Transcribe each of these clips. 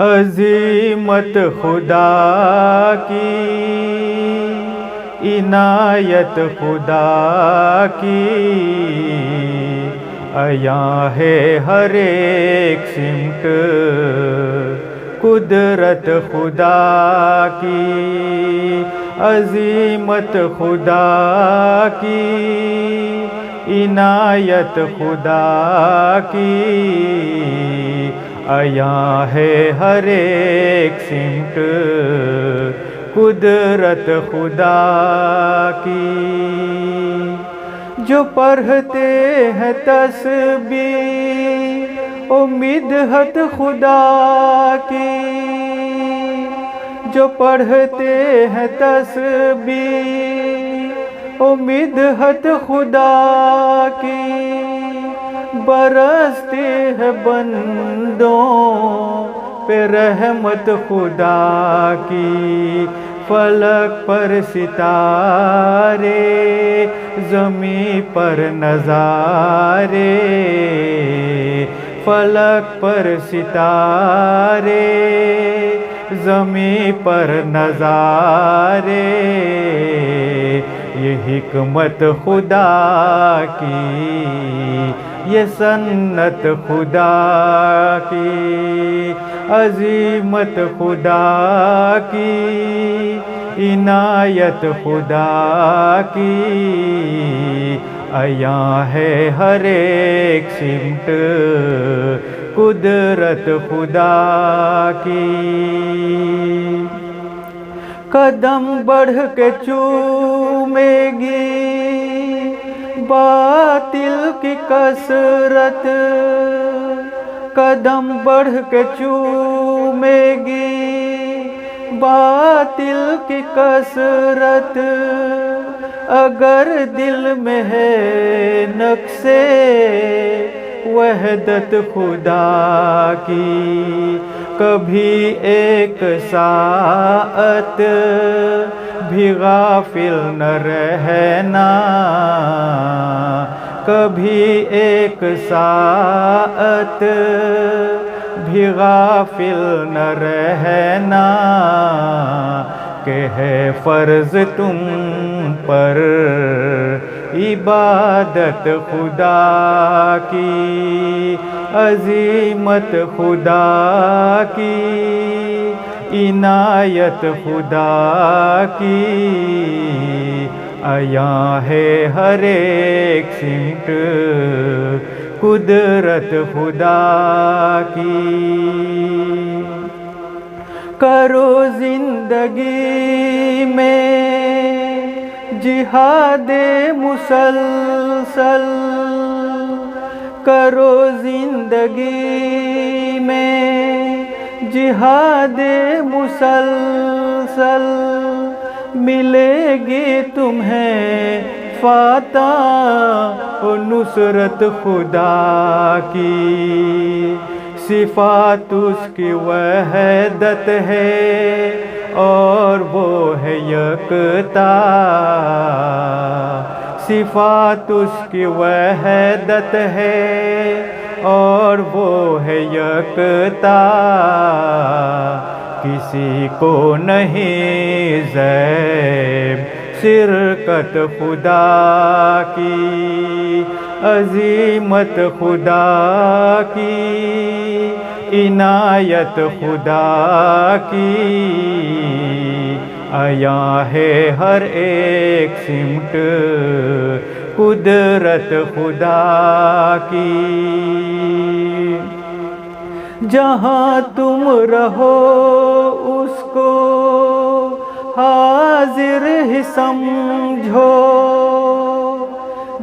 عظیمت خدا کی، عنایت خدا کی، عیاں ہے ہر ایک سمت قدرت خدا کی، عظیمت خدا کی، عنایت خدا کی، عیاں ہے ہر ایک سمت قدرت خدا کی۔ جو پڑھتے ہیں تسبیح و مدحت خدا کی، جو پڑھتے ہیں تسبیح و مدحت خدا کی، برستے ہیں بندوں پہ رحمت خدا کی، فلک پر ستارے، زمین پر نظارے، فلک پر ستارے، زمین پر نظارے، یہ حکمت خدا کی، یہ سنت خدا کی، عظیمت خدا کی، عنایت خدا کی، عیاں ہے ہر ایک سمت قدرت خدا کی۔ قدم بڑھ کے چومے گی باطل کی کثرت، قدم بڑھ کے چومے گی باطل کی کثرت، اگر دل میں ہے نقص وحدت خدا کی، کبھی ایک ساعت بھی غافل نہ رہنا، کبھی ایک ساعت بھی غافل نہ رہنا، کہ ہے فرض تم پر عبادت خدا کی، عظیمت خدا کی، عنایت خدا کی، عیاں ہے ہر ایک سمت قدرت خدا کی۔ کرو زندگی میں جہاد مسلسل، کرو زندگی میں جہاد مسلسل، ملے گی تمہیں فتح و نصرت خدا کی، صفات اس کی وحدت ہے اور وہ ہے یکتا، صفات اس کی وحدت ہے اور وہ ہے یکتا، کسی کو نہیں زیب شرکت خدا کی، عظیمت خدا کی، عنایت خدا کی، عیاں ہے ہر ایک سمت قدرت خدا کی۔ جہاں تم رہو اس کو حاضر ہی سمجھو،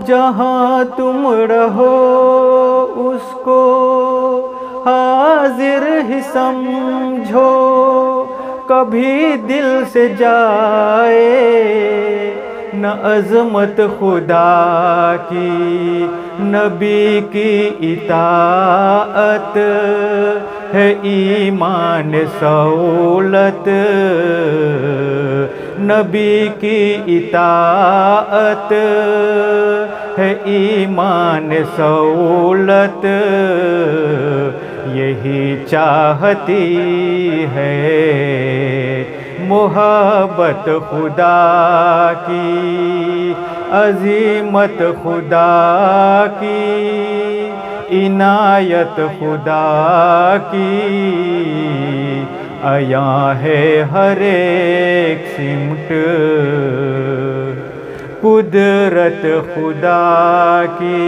جہاں تم رہو اس کو حاضر ہی سمجھو، کبھی دل سے جائے نہ عظمت خدا کی، نبی کی اطاعت ہے ایمان سہولت، نبی کی اطاعت ہے ایمان سہولت یہی چاہتی ہے، محبت خدا کی، عظمت خدا کی، عنایت خدا کی، عیاں ہے ہر ایک سمت قدرت خدا کی۔